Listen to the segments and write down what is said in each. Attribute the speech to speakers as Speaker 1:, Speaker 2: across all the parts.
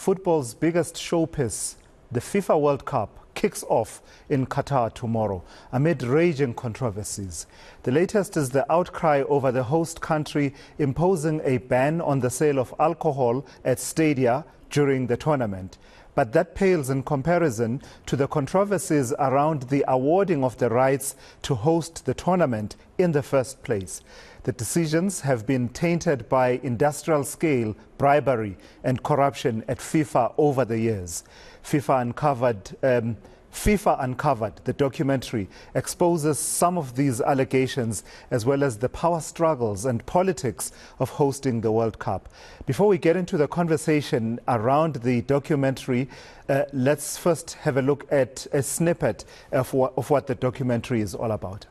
Speaker 1: football's biggest showpiece, the FIFA World Cup, kicks off in Qatar tomorrow amid raging controversies. The latest is the outcry over the host country imposing a ban on the sale of alcohol at stadia during the tournament. But that pales in comparison to the controversies around the awarding of the rights to host the tournament in the first place. The decisions have been tainted by industrial-scale bribery and corruption at FIFA over the years. FIFA Uncovered, the documentary, exposes some of these allegations as well as the power struggles and politics of hosting the World Cup. Before we get into the conversation around the documentary, let's first have a look at a snippet of what the documentary is all about.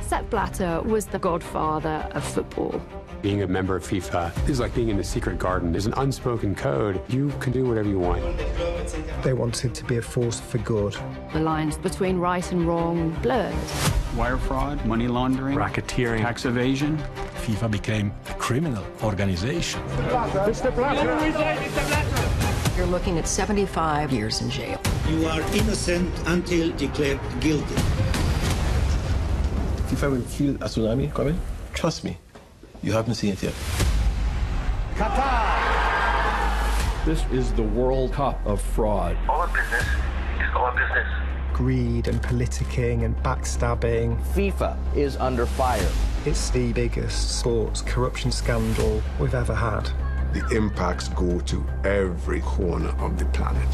Speaker 2: Sepp Blatter was the godfather of football.
Speaker 3: Being a member of FIFA is like being in the secret garden. There's an unspoken code. You can do whatever you want.
Speaker 4: They wanted to be a force for good.
Speaker 2: The lines between right and wrong blurred.
Speaker 5: Wire fraud, money laundering,
Speaker 3: Racketeering,
Speaker 5: tax evasion.
Speaker 6: FIFA became a criminal organization.
Speaker 7: Mr. Blatter!
Speaker 8: You're looking at 75 years in jail.
Speaker 9: You are innocent until declared guilty.
Speaker 10: FIFA will feel a tsunami coming. Trust me, you haven't seen it yet.
Speaker 7: Qatar!
Speaker 6: This is the World Cup of fraud.
Speaker 11: Our business is our business.
Speaker 4: Greed and politicking and backstabbing.
Speaker 12: FIFA is under fire.
Speaker 4: It's the biggest sports corruption scandal we've ever had.
Speaker 13: The impacts go to every corner of the planet.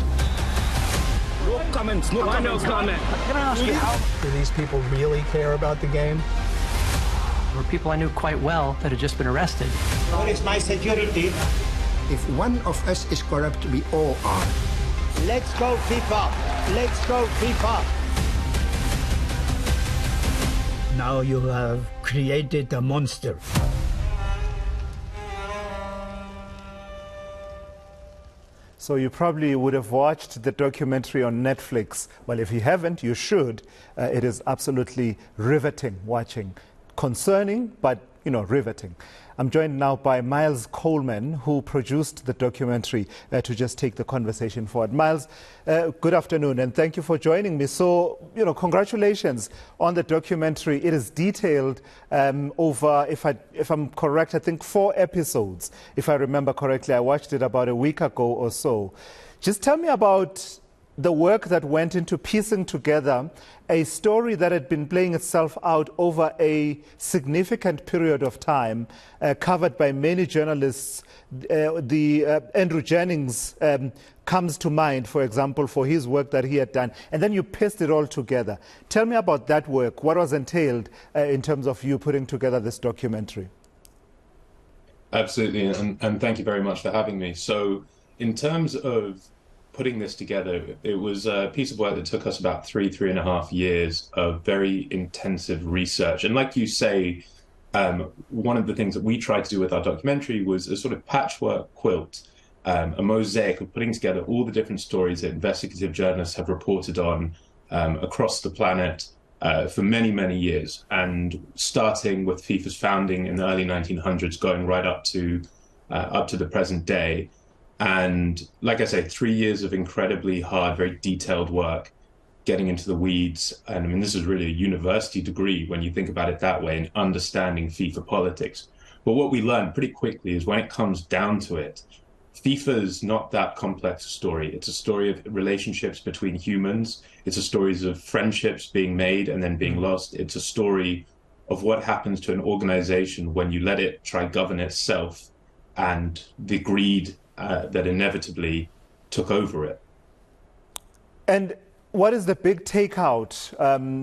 Speaker 7: No comments, no comments.
Speaker 12: Can I ask you how?
Speaker 4: Do these people really care about the game?
Speaker 14: There were people I knew quite well that had just been arrested.
Speaker 9: Where is my security?
Speaker 15: If one of us is corrupt, we all are.
Speaker 7: Let's go, FIFA! Let's go, FIFA!
Speaker 15: Now you have created a monster.
Speaker 1: So you probably would have watched the documentary on Netflix. Well, if you haven't, you should. It is absolutely riveting watching. Concerning, but, riveting. I'm joined now by Miles Coleman, who produced the documentary, to just take the conversation forward. Miles, good afternoon, and thank you for joining me. So, congratulations on the documentary. It is detailed over, if I'm correct, I think 4 episodes. If I remember correctly, I watched it about a week ago or so. Just tell me about the work that went into piecing together a story that had been playing itself out over a significant period of time, covered by many journalists. Andrew Jennings comes to mind, for example, for his work that he had done, and then you pieced it all together. Tell me about that work, what was entailed in terms of you putting together this documentary.
Speaker 16: Absolutely, and thank you very much for having me. So in terms of putting this together, it was a piece of work that took us about 3.5 years of very intensive research. And like you say, one of the things that we tried to do with our documentary was a sort of patchwork quilt, a mosaic of putting together all the different stories that investigative journalists have reported on across the planet for many, many years. And starting with FIFA's founding in the early 1900s, going right up to the present day. And like I say, 3 years of incredibly hard, very detailed work, getting into the weeds. And I mean, this is really a university degree when you think about it that way, in understanding FIFA politics. But what we learned pretty quickly is when it comes down to it, FIFA is not that complex a story. It's a story of relationships between humans. It's a story of friendships being made and then being lost. It's a story of what happens to an organization when you let it try govern itself and the greed that inevitably took over it.
Speaker 1: And what is the big takeout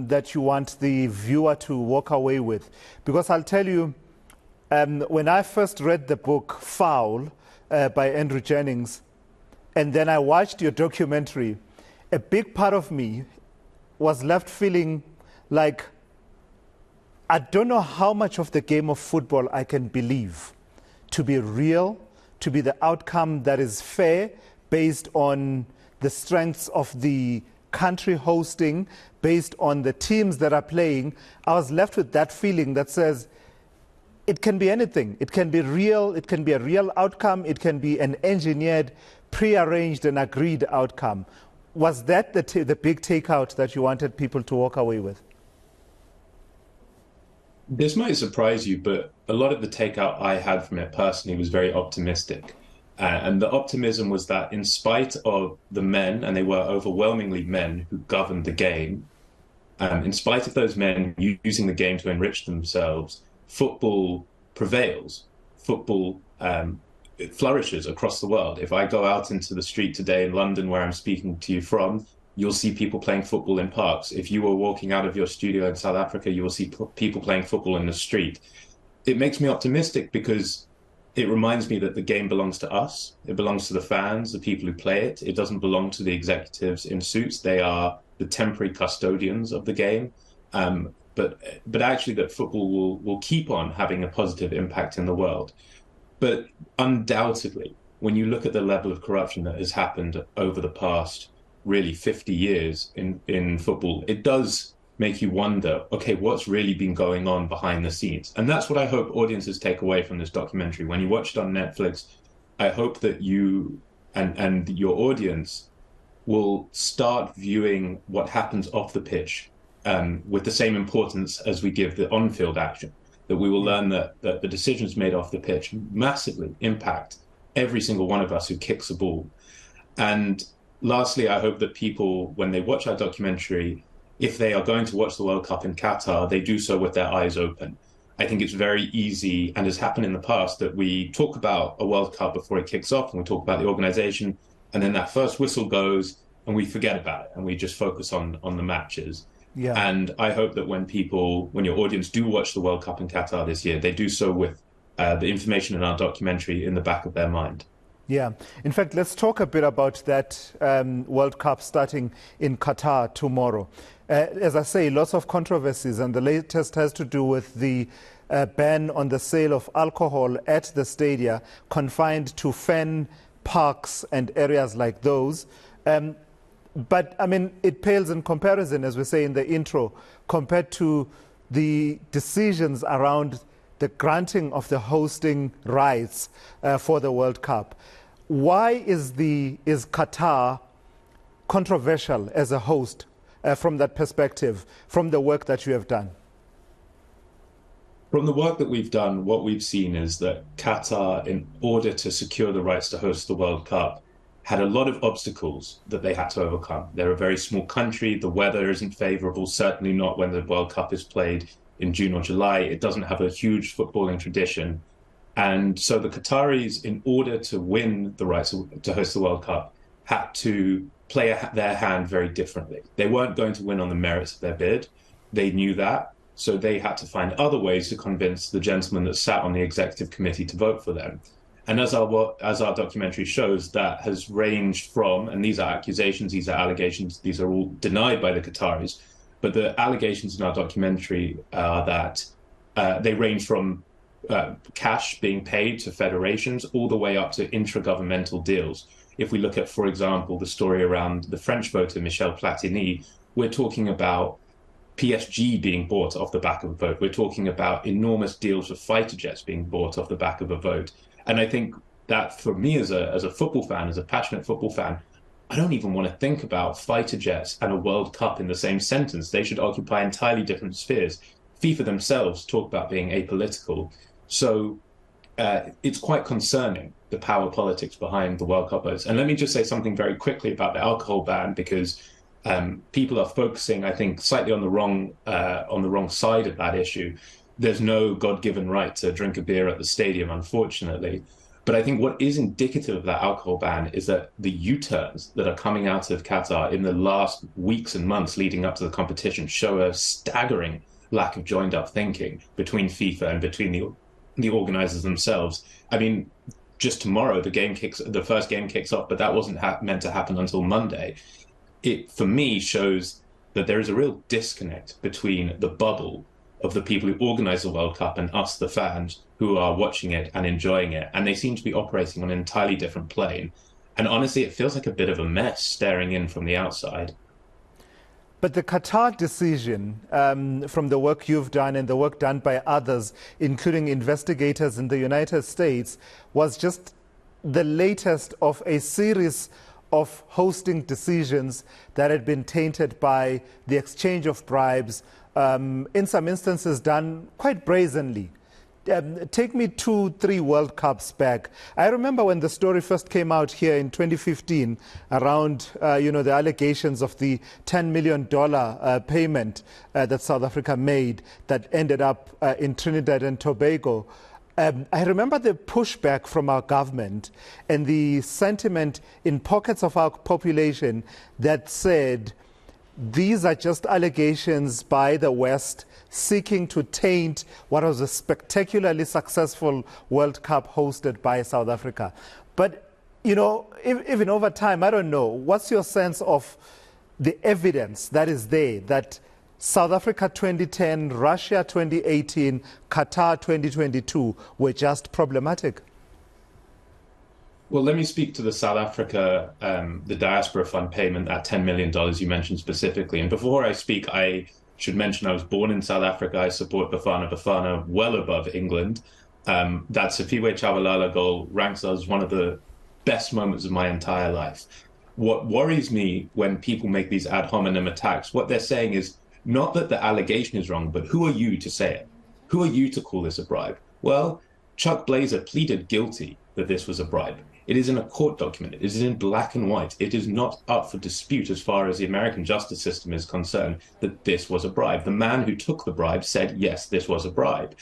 Speaker 1: that you want the viewer to walk away with? Because I'll tell you, when I first read the book Foul by Andrew Jennings, and then I watched your documentary, a big part of me was left feeling like I don't know how much of the game of football I can believe to be real, to be the outcome that is fair based on the strengths of the country hosting, based on the teams that are playing. I was left with that feeling that says, it can be anything. It can be real. It can be a real outcome. It can be an engineered, prearranged and agreed outcome. Was that the big takeout that you wanted people to walk away with?
Speaker 16: This might surprise you, but a lot of the takeout I had from it personally was very optimistic. And the optimism was that in spite of the men, and they were overwhelmingly men who governed the game, in spite of those men using the game to enrich themselves, football prevails. Football it flourishes across the world. If I go out into the street today in London, where I'm speaking to you from, you'll see people playing football in parks. If you were walking out of your studio in South Africa, you will see people playing football in the street. It makes me optimistic because it reminds me that the game belongs to us. It belongs to the fans, the people who play it. It doesn't belong to the executives in suits. They are the temporary custodians of the game. But actually that football will keep on having a positive impact in the world. But undoubtedly, when you look at the level of corruption that has happened over the past really 50 years in football, it does make you wonder, okay, what's really been going on behind the scenes? And that's what I hope audiences take away from this documentary. When you watch it on Netflix, I hope that you and your audience will start viewing what happens off the pitch with the same importance as we give the on-field action, that we will learn that the decisions made off the pitch massively impact every single one of us who kicks a ball. And lastly, I hope that people, when they watch our documentary, if they are going to watch the World Cup in Qatar, they do so with their eyes open. I think it's very easy, and has happened in the past, that we talk about a World Cup before it kicks off, and we talk about the organization, and then that first whistle goes, and we forget about it, and we just focus on the matches. Yeah. And I hope that when your audience do watch the World Cup in Qatar this year, they do so with the information in our documentary in the back of their mind.
Speaker 1: Yeah. In fact, let's talk a bit about that World Cup starting in Qatar tomorrow. As I say, lots of controversies, and the latest has to do with the ban on the sale of alcohol at the stadia, confined to fan parks and areas like those. But, I mean, it pales in comparison, as we say in the intro, compared to the decisions around the granting of the hosting rights for the World Cup. Why is Qatar controversial as a host from that perspective, from the work that you have done?
Speaker 16: From the work that we've done, what we've seen is that Qatar, in order to secure the rights to host the World Cup, had a lot of obstacles that they had to overcome. They're a very small country. The weather isn't favorable, certainly not when the World Cup is played in June or July. It doesn't have a huge footballing tradition. And so the Qataris, in order to win the rights to host the World Cup, had to play their hand very differently. They weren't going to win on the merits of their bid. They knew that. So they had to find other ways to convince the gentlemen that sat on the executive committee to vote for them. And as our documentary shows, that has ranged from, and these are accusations, these are allegations, these are all denied by the Qataris, but the allegations in our documentary are that they range from cash being paid to federations all the way up to intragovernmental deals. If we look at, for example, the story around the French voter, Michel Platini, we're talking about PSG being bought off the back of a vote. We're talking about enormous deals for fighter jets being bought off the back of a vote. And I think that for me as a football fan, as a passionate football fan, I don't even want to think about fighter jets and a World Cup in the same sentence. They should occupy entirely different spheres. FIFA themselves talk about being apolitical. So it's quite concerning, the power politics behind the World Cup votes. And let me just say something very quickly about the alcohol ban, because people are focusing, I think, slightly on the wrong side of that issue. There's no God-given right to drink a beer at the stadium, unfortunately. But I think what is indicative of that alcohol ban is that the U-turns that are coming out of Qatar in the last weeks and months leading up to the competition show a staggering lack of joined-up thinking between FIFA and between the organizers themselves. I mean, just tomorrow the first game kicks off, but that wasn't meant to happen until Monday. It, for me, shows that there is a real disconnect between the bubble of the people who organize the World Cup and us, the fans, who are watching it and enjoying it. And they seem to be operating on an entirely different plane. And honestly, it feels like a bit of a mess staring in from the outside.
Speaker 1: But the Qatar decision, from the work you've done and the work done by others, including investigators in the United States, was just the latest of a series of hosting decisions that had been tainted by the exchange of bribes, in some instances done quite brazenly. Take me 2-3 World Cups back. I remember when the story first came out here in 2015 around, the allegations of the $10 million payment that South Africa made that ended up in Trinidad and Tobago. I remember the pushback from our government and the sentiment in pockets of our population that said, these are just allegations by the West seeking to taint what was a spectacularly successful World Cup hosted by South Africa. But, even over time, I don't know, what's your sense of the evidence that is there that South Africa 2010, Russia 2018, Qatar 2022 were just problematic?
Speaker 16: Well, let me speak to the South Africa, the diaspora fund payment, that $10 million you mentioned specifically. And before I speak, I should mention I was born in South Africa. I support Bafana well above England. That Sifiwe Tshabalala goal ranks as one of the best moments of my entire life. What worries me when people make these ad hominem attacks, what they're saying is not that the allegation is wrong, but who are you to say it? Who are you to call this a bribe? Well, Chuck Blazer pleaded guilty that this was a bribe. It is in a court document. It is in black and white. It is not up for dispute as far as the American justice system is concerned that this was a bribe. The man who took the bribe said, yes, this was a bribe.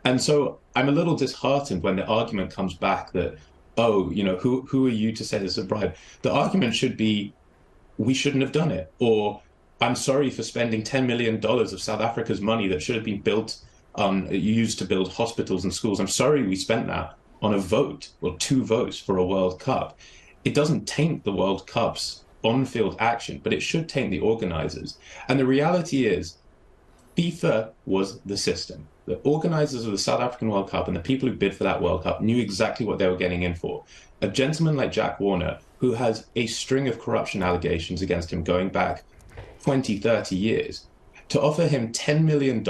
Speaker 16: And so I'm a little disheartened when the argument comes back that, who are you to say this is a bribe? The argument should be, we shouldn't have done it. Or, I'm sorry for spending $10 million of South Africa's money that should have been used to build hospitals and schools. I'm sorry we spent that on a vote or 2 votes for a World Cup. It doesn't taint the World Cup's on-field action, but it should taint the organizers. And the reality is, FIFA was the system. The organizers of the South African World Cup and the people who bid for that World Cup knew exactly what they were getting in for. A gentleman like Jack Warner, who has a string of corruption allegations against him going back 20, 30 years, to offer him $10 million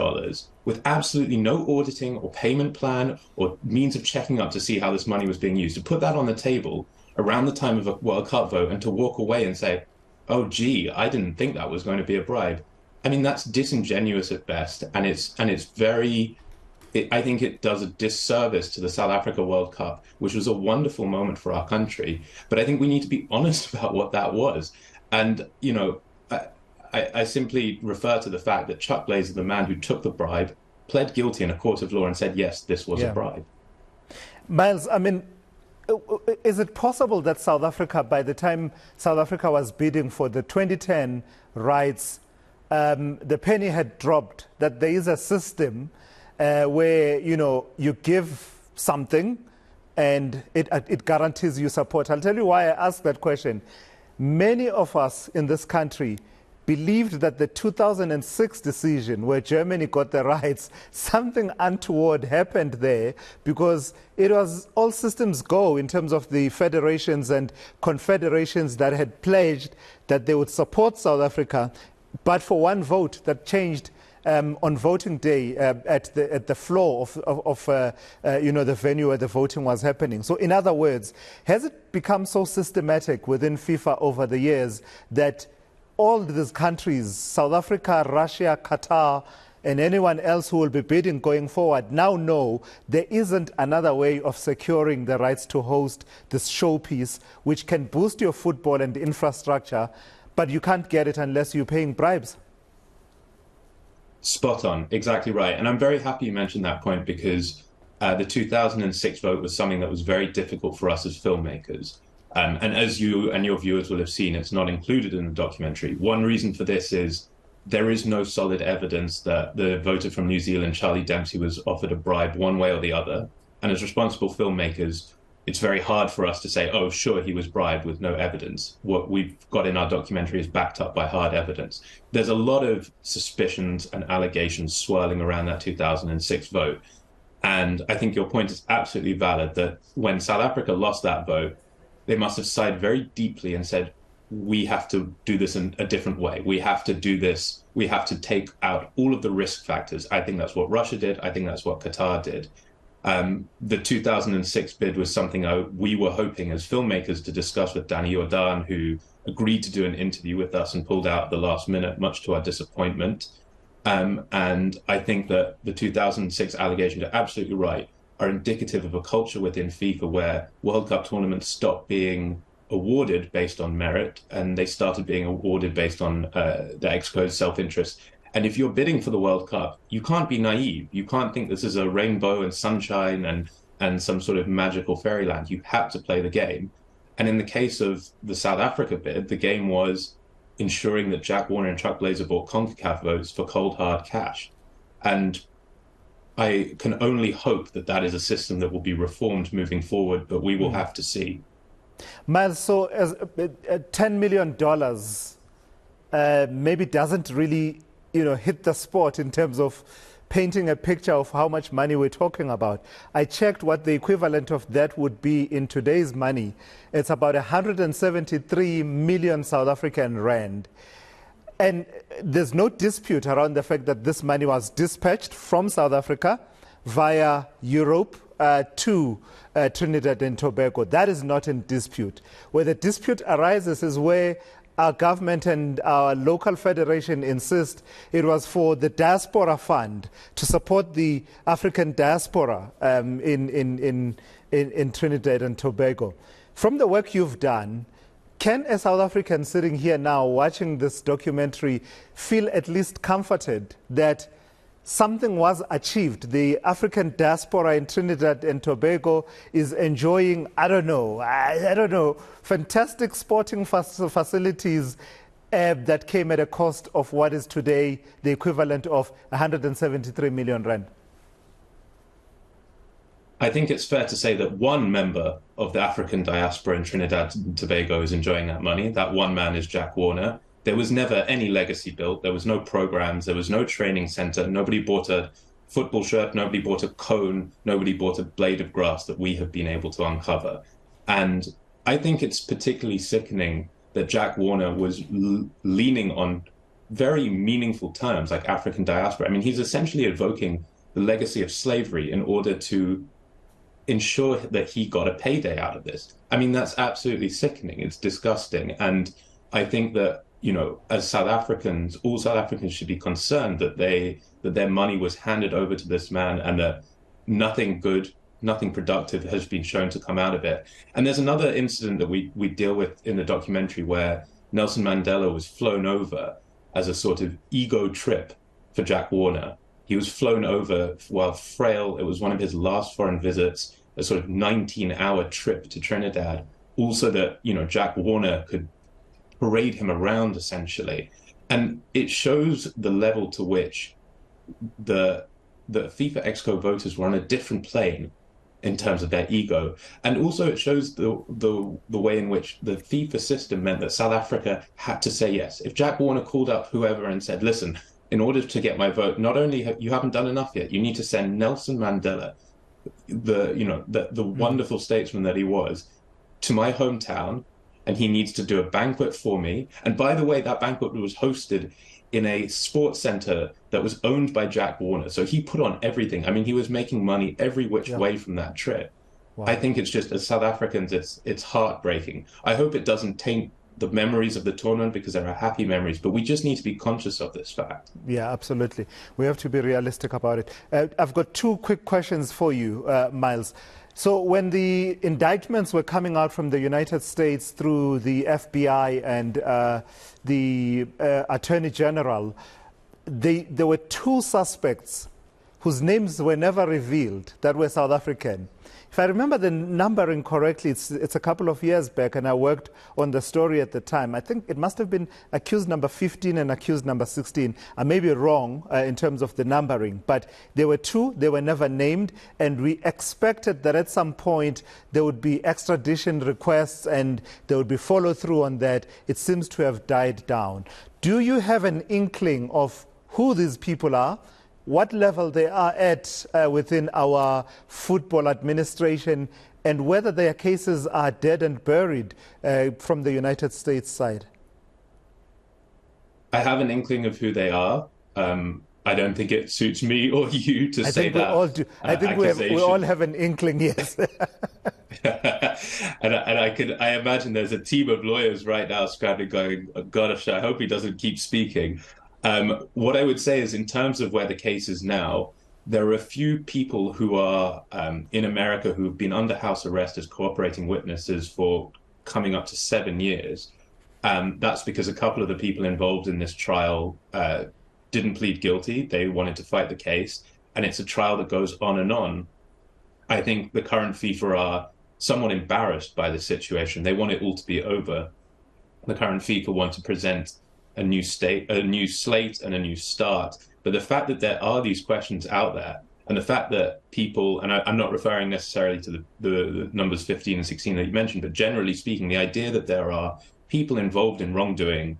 Speaker 16: with absolutely no auditing or payment plan or means of checking up to see how this money was being used, to put that on the table around the time of a World Cup vote and to walk away and say, oh, gee, I didn't think that was going to be a bribe. I mean, that's disingenuous at best. And it's very, I think it does a disservice to the South Africa World Cup, which was a wonderful moment for our country. But I think we need to be honest about what that was. And, I simply refer to the fact that Chuck Blazer, the man who took the bribe, pled guilty in a court of law and said, yes, this was a bribe.
Speaker 1: Miles, I mean, is it possible that South Africa, by the time South Africa was bidding for the 2010 rights, the penny had dropped, that there is a system where, you give something and it guarantees you support? I'll tell you why I asked that question. Many of us in this country believed that the 2006 decision where Germany got the rights, something untoward happened there, because it was all systems go in terms of the federations and confederations that had pledged that they would support South Africa, but for one vote that changed on voting day at the floor of the venue where the voting was happening. So in other words, has it become so systematic within FIFA over the years that all these countries, South Africa, Russia, Qatar, and anyone else who will be bidding going forward, now know there isn't another way of securing the rights to host this showpiece, which can boost your football and infrastructure, but you can't get it unless you're paying bribes?
Speaker 16: Spot on, exactly right. And I'm very happy you mentioned that point, because the 2006 vote was something that was very difficult for us as filmmakers. And as you and your viewers will have seen, it's not included in the documentary. One reason for this is there is no solid evidence that the voter from New Zealand, Charlie Dempsey, was offered a bribe one way or the other. And as responsible filmmakers, it's very hard for us to say, oh, sure, he was bribed with no evidence. What we've got in our documentary is backed up by hard evidence. There's a lot of suspicions and allegations swirling around that 2006 vote. And I think your point is absolutely valid, that when South Africa lost that vote, they must have sighed very deeply and said, we have to do this in a different way. We have to do this. We have to take out all of the risk factors. I think that's what Russia did. I think that's what Qatar did. The 2006 bid was something we were hoping as filmmakers to discuss with Danny Jordan, who agreed to do an interview with us and pulled out at the last minute, much to our disappointment. And I think that the 2006 allegations are absolutely right, are indicative of a culture within FIFA where World Cup tournaments stopped being awarded based on merit and they started being awarded based on the ExCo's self-interest. And if you're bidding for the World Cup, you can't be naive. You can't think this is a rainbow and sunshine and some sort of magical fairyland. You have to play the game. And in the case of the South Africa bid, the game was ensuring that Jack Warner and Chuck Blazer bought CONCACAF votes for cold, hard cash. And I can only hope that that is a system that will be reformed moving forward, but we will have to see.
Speaker 1: Miles, so as $10 million maybe doesn't really, hit the spot in terms of painting a picture of how much money we're talking about. I checked what the equivalent of that would be in today's money. It's about 173 million South African rand. And there's no dispute around the fact that this money was dispatched from South Africa via Europe to Trinidad and Tobago. That is not in dispute. Where the dispute arises is where our government and our local federation insist it was for the diaspora fund to support the African diaspora in Trinidad and Tobago. From the work you've done, can a South African sitting here now watching this documentary feel at least comforted that something was achieved? The African diaspora in Trinidad and Tobago is enjoying, I don't know, fantastic sporting facilities that came at a cost of what is today the equivalent of 173 million rand.
Speaker 16: I think it's fair to say that one member of the African diaspora in Trinidad and Tobago is enjoying that money. That one man is Jack Warner. There was never any legacy built. There was no programs. There was no training center. Nobody bought a football shirt. Nobody bought a cone. Nobody bought a blade of grass that we have been able to uncover. And I think it's particularly sickening that Jack Warner was leaning on very meaningful terms like African diaspora. I mean, he's essentially evoking the legacy of slavery in order to ensure that he got a payday out of this. I mean, that's absolutely sickening. It's disgusting. And I think that, as South Africans, all South Africans should be concerned that their money was handed over to this man and that nothing good, nothing productive has been shown to come out of it. And there's another incident that we deal with in the documentary where Nelson Mandela was flown over as a sort of ego trip for Jack Warner. He was flown over while frail. It was one of his last foreign visits, a sort of 19-hour trip to Trinidad, also that, Jack Warner could parade him around, essentially. And it shows the level to which the FIFA ExCo voters were on a different plane in terms of their ego. And also it shows the way in which the FIFA system meant that South Africa had to say yes. If Jack Warner called up whoever and said, listen, in order to get my vote, not only you haven't done enough yet, you need to send Nelson Mandela, the wonderful statesman that he was, to my hometown, and he needs to do a banquet for me. And by the way, that banquet was hosted in a sports center that was owned by Jack Warner. So he put on everything. I mean, he was making money every which way from that trip. Wow. I think it's just, as South Africans, it's heartbreaking. I hope it doesn't taint the memories of the tournament because there are happy memories, but we just need to be conscious of this fact.
Speaker 1: Yeah, absolutely. We have to be realistic about it. I've got two quick questions for you, Miles. So when the indictments were coming out from the United States through the FBI and the Attorney General, there were two suspects whose names were never revealed that were South African. If I remember the numbering correctly, it's a couple of years back, and I worked on the story at the time. I think it must have been accused number 15 and accused number 16. I may be wrong in terms of the numbering, but there were two. They were never named, and we expected that at some point there would be extradition requests and there would be follow-through on that. It seems to have died down. Do you have an inkling of who these people are, what level they are at within our football administration, and whether their cases are dead and buried from the United States side?
Speaker 16: I have an inkling of who they are. I don't think it suits me or you to say that.
Speaker 1: All do. I think we all have an inkling, yes.
Speaker 16: and I imagine there's a team of lawyers right now scrabbling, going, oh, gosh, I hope he doesn't keep speaking. What I would say is, in terms of where the case is now, there are a few people who are in America who've been under house arrest as cooperating witnesses for coming up to 7 years. That's because a couple of the people involved in this trial didn't plead guilty. They wanted to fight the case, and it's a trial that goes on and on. I think the current FIFA are somewhat embarrassed by the situation. They want it all to be over. The current FIFA want to present a new slate and a new start. But the fact that there are these questions out there, and the fact that people, and I'm not referring necessarily to the numbers 15 and 16 that you mentioned, but generally speaking, the idea that there are people involved in wrongdoing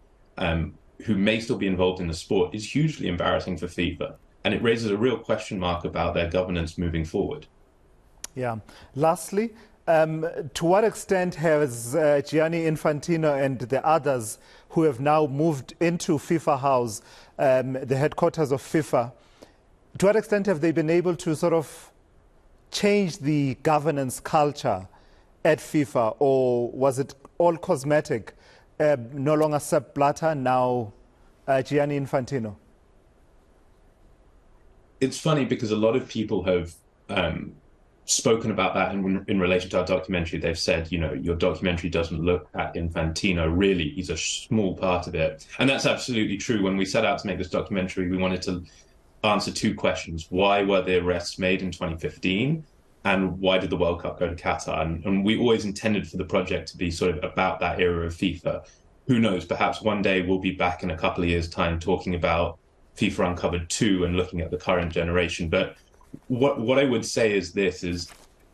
Speaker 16: who may still be involved in the sport is hugely embarrassing for FIFA. And it raises a real question mark about their governance moving forward.
Speaker 1: Yeah. Lastly, to what extent has Gianni Infantino and the others who have now moved into FIFA House, the headquarters of FIFA, to what extent have they been able to sort of change the governance culture at FIFA, or was it all cosmetic? No longer Sepp Blatter, now Gianni Infantino?
Speaker 16: It's funny because a lot of people have spoken about that in relation to our documentary. They've said, you know, your documentary doesn't look at Infantino. Really, he's a small part of it. And that's absolutely true. When we set out to make this documentary, we wanted to answer two questions. Why were the arrests made in 2015? And why did the World Cup go to Qatar? And we always intended for the project to be sort of about that era of FIFA. Who knows, perhaps one day we'll be back in a couple of years' time talking about FIFA Uncovered 2 and looking at the current generation. But what I would say is this, is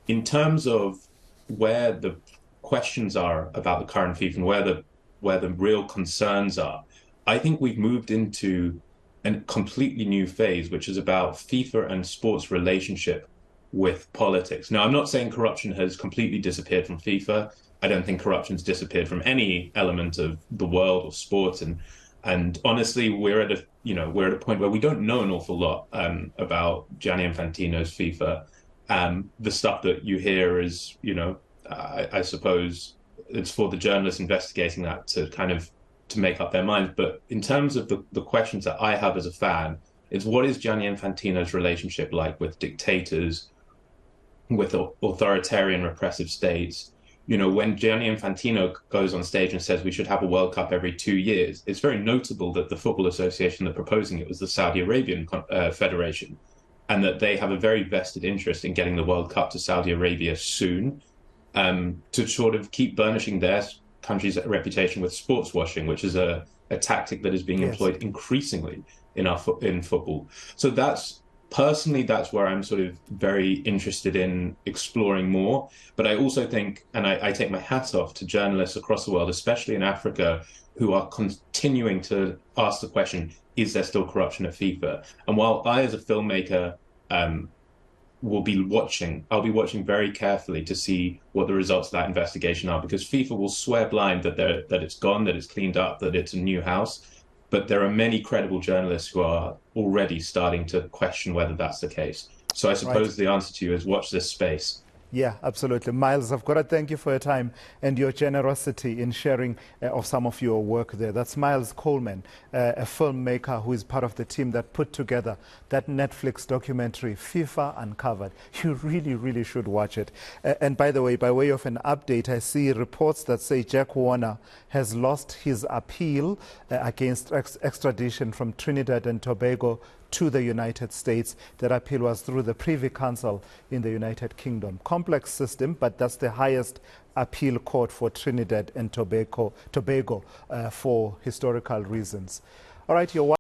Speaker 16: in terms of where the questions are about the current FIFA and where the real concerns are, I think we've moved into a completely new phase, which is about FIFA and sports relationship with politics. Now, I'm not saying corruption has completely disappeared from FIFA. I don't think corruption's disappeared from any element of the world or sports. And honestly, we're at a point where we don't know an awful lot about Gianni Infantino's FIFA. The stuff that you hear is, I suppose it's for the journalists investigating that to make up their minds. But in terms of the questions that I have as a fan, is what is Gianni Infantino's relationship like with dictators, with authoritarian repressive states? When Gianni Infantino goes on stage and says we should have a World Cup every 2 years, it's very notable that the football association that proposing it was the Saudi Arabian Federation, and that they have a very vested interest in getting the World Cup to Saudi Arabia soon, to sort of keep burnishing their country's reputation with sports washing, which is a tactic that is being employed increasingly in football. So Personally, that's where I'm sort of very interested in exploring more. But I also think, and I take my hat off to journalists across the world, especially in Africa, who are continuing to ask the question, is there still corruption at FIFA? And while I, as a filmmaker, I'll be watching very carefully to see what the results of that investigation are, because FIFA will swear blind that it's gone, that it's cleaned up, that it's a new house. But there are many credible journalists who are already starting to question whether that's the case. So I suppose the answer to you is watch this space.
Speaker 1: Yeah, absolutely. Miles, I've got to thank you for your time and your generosity in sharing of some of your work there. That's Miles Coleman, a filmmaker who is part of the team that put together that Netflix documentary, FIFA Uncovered. You really, really should watch it. And by the way, by way of an update, I see reports that say Jack Warner has lost his appeal against extradition from Trinidad and Tobago to the United States. That appeal was through the Privy Council in the United Kingdom. Complex system, but that's the highest appeal court for Trinidad and Tobago for historical reasons. All right,